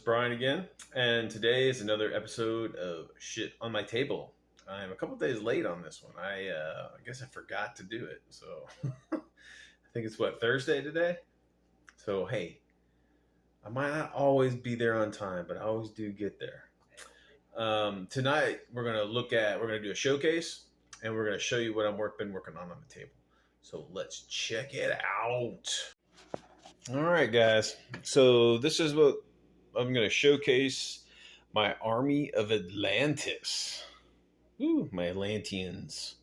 Brian again, and today is another episode of Shit on My Table. I'm a couple days late on this one. I guess I forgot to do it, so I think it's Thursday today. So hey, I might not always be there on time, but I always do get there. Tonight we're gonna do a showcase, and we're gonna show you what been working on the table. So let's check it out. All right, guys. So this is what I'm going to showcase: my army of Atlantis. Ooh, my Atlanteans.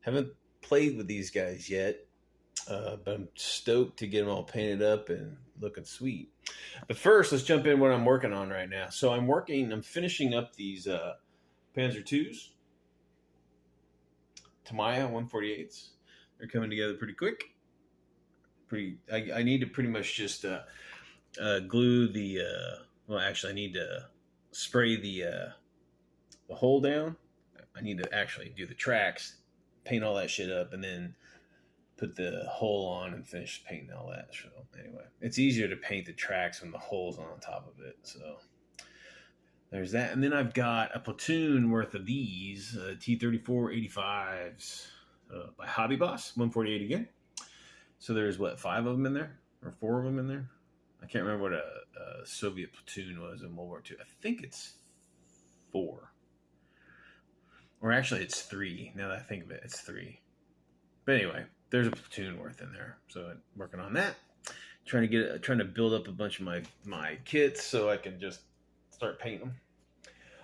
Haven't played with these guys yet, but I'm stoked to get them all painted up and looking sweet. But first, let's jump in what I'm working on right now. So I'm finishing up these Panzer IIs, Tamiya 148s. They're coming together pretty quick. I need to pretty much just glue the I need to spray the hole down. I need to actually do the tracks, paint all that shit up, and then put the hole on and finish painting all that. So anyway, it's easier to paint the tracks when the hole's on top of it. So there's that. And then I've got a platoon worth of these T-34-85s by Hobby Boss, 148 again. So there's 5 of them in there, or 4 of them in there. I can't remember what a Soviet platoon was in World War II. I think it's 4, or actually it's 3. Now that I think of it, it's 3. But anyway, there's a platoon worth in there. So I'm working on that, trying to build up a bunch of my kits so I can just start painting them.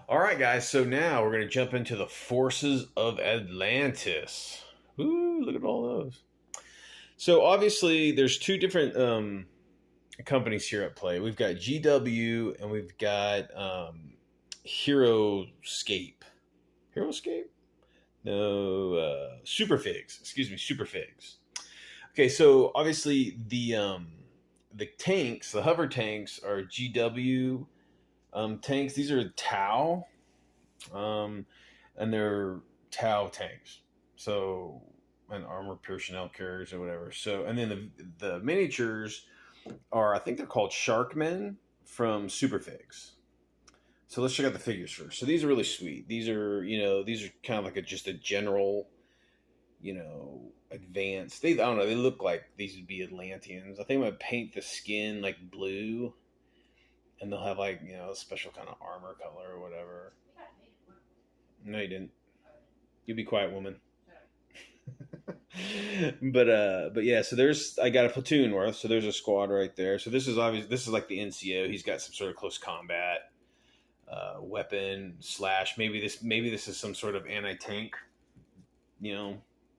All right, guys. So now we're gonna jump into the forces of Atlantis. Ooh, look at all those. So obviously there's 2 different companies here at play. We've got GW and we've got Heroscape. Heroscape? No, Superfigs. Excuse me, Superfigs. Okay, so obviously the tanks, the hover tanks, are GW tanks. These are Tau, and they're Tau tanks. So, and armor personnel carriers or whatever. So, and then the miniatures are, I think they're called Sharkmen from Superfigs. So let's check out the figures first. So these are really sweet. These are kind of like just a general, advanced. I don't know. They look like these would be Atlanteans. I think I'm gonna paint the skin like blue, and they'll have a special kind of armor color or whatever. No, you didn't. You be quiet, woman. but yeah, so I got a platoon worth, so there's a squad right there. So this is like the NCO. He's got some sort of close combat weapon / maybe this is some sort of anti-tank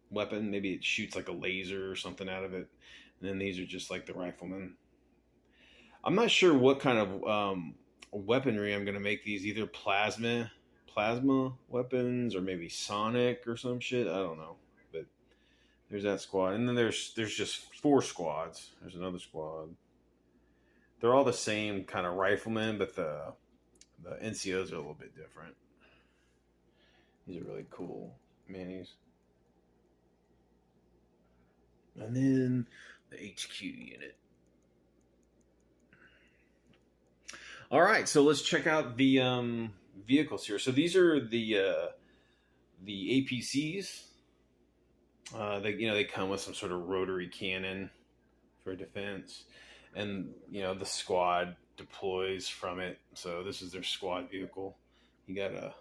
weapon. Maybe it shoots like a laser or something out of it. And then these are just like the riflemen. I'm not sure what kind of weaponry I'm gonna make these, either plasma weapons or maybe sonic or some shit. I don't know. There's that squad, and then there's just 4 squads. There's another squad. They're all the same kind of riflemen, but the NCOs are a little bit different. These are really cool minis. And then the HQ unit. All right, so let's check out the vehicles here. So these are the APCs. They come with some sort of rotary cannon for defense, and the squad deploys from it. So this is their squad vehicle. You got a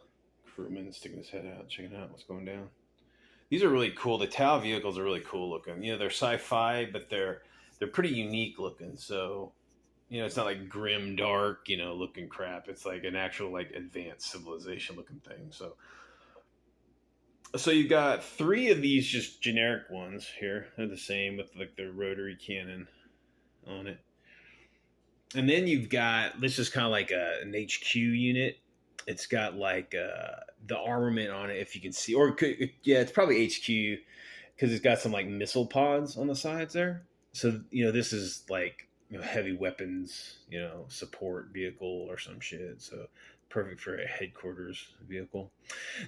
crewman sticking his head out, checking out what's going down. These are really cool. The Tau vehicles are really cool looking. They're sci-fi, but they're pretty unique looking. So it's not like grim, dark, looking crap. It's like an actual advanced civilization looking thing. So you've got 3 of these just generic ones here. They're the same with the rotary cannon on it. And then you've got, this is kind of like an HQ unit. It's got the armament on it, if you can see. It's probably HQ because it's got some missile pods on the sides there. So, this is heavy weapons, support vehicle or some shit. So perfect for a headquarters vehicle.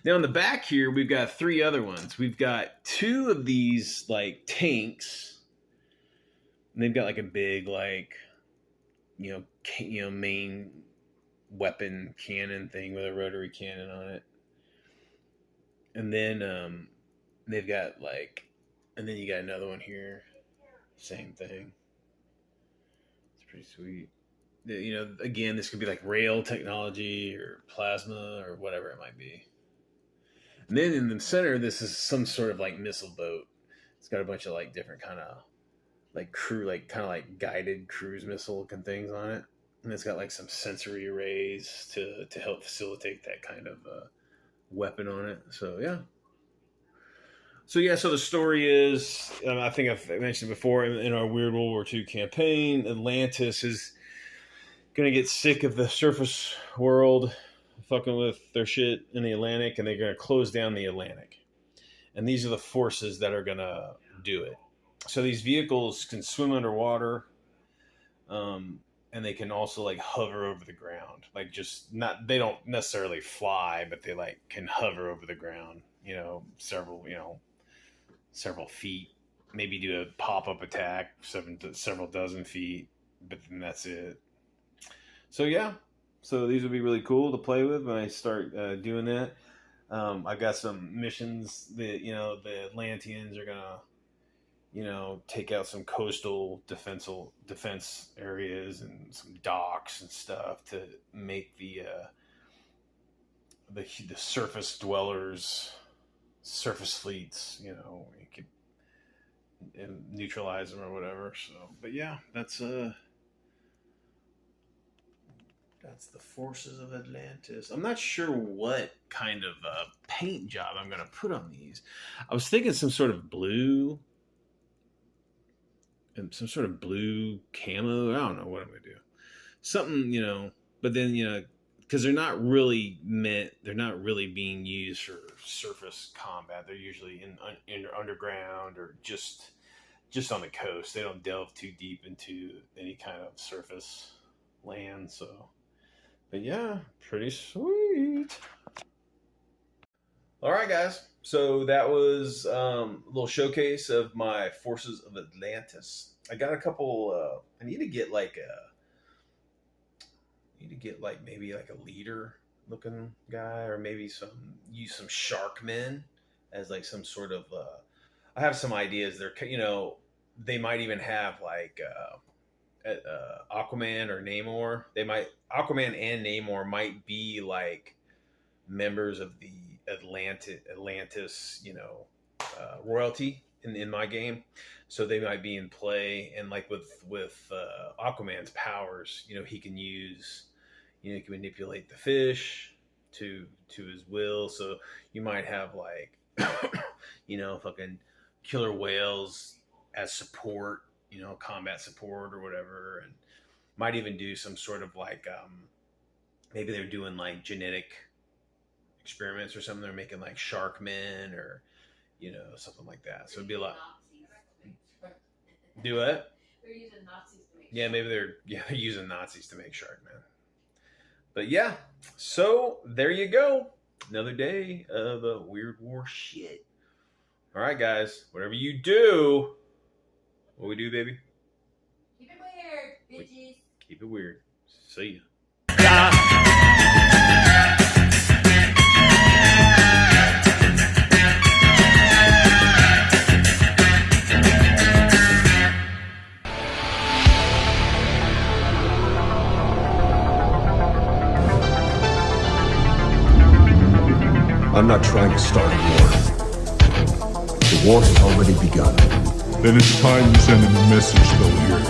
Now in the back here, we've got 3 other ones. We've got 2 of these tanks, and they've got a big main weapon cannon thing with a rotary cannon on it. And then they've got like, and then you got another one here, same thing. It's pretty sweet. You know, again, this could be like rail technology or plasma or whatever it might be. And then in the center, this is some sort of like missile boat. It's got a bunch of like different kind of like crew, like kind of like guided cruise missile looking things on it. And it's got like some sensory arrays to help facilitate that kind of weapon on it. So yeah. So the story is, I think I've mentioned before in our Weird World War II campaign, Atlantis is going to get sick of the surface world fucking with their shit in the Atlantic, and they're going to close down the Atlantic. And these are the forces that are going to do it. So these vehicles can swim underwater, and they can also like hover over the ground. Like just not, they don't necessarily fly, but they like can hover over the ground, several feet, maybe do a pop-up attack, several dozen feet, but then that's it. So yeah, so these would be really cool to play with when I start doing that. I've got some missions that, the Atlanteans are gonna, take out some coastal defense areas and some docks and stuff to make the surface dwellers, surface fleets, you could neutralize them or whatever. So, but yeah, that's the forces of Atlantis. I'm not sure what kind of paint job I'm going to put on these. I was thinking some sort of blue camo. I don't know what I'm going to do. Something, but then, because they're not really being used for surface combat. They're usually in underground or just on the coast. They don't delve too deep into any kind of surface land. So, but yeah, pretty sweet. All right, guys. So that was a little showcase of my forces of Atlantis. I got a couple. I need to get maybe like a leader looking guy, or maybe use some shark men as like some sort of I have some ideas. They're they might even have like Aquaman or Namor. Aquaman and Namor might be like members of the Atlantis royalty in my game. So they might be in play, and like with Aquaman's powers, he can use, he can manipulate the fish to his will. So you might have like, fucking killer whales as support, combat support or whatever, and might even do some sort of like, maybe they're doing like genetic experiments or something. They're making like shark men or, something like that. So it'd be a lot. Do what? They're using Nazis to make they're using Nazis to make shark men. But yeah, so there you go. Another day of Weird War shit. All right, guys. Whatever you do, what we do, baby? Keep it weird, bitches. Keep it weird. See ya. I'm not trying to start a war. The war has already begun. Then it's time you send him a message, though, here.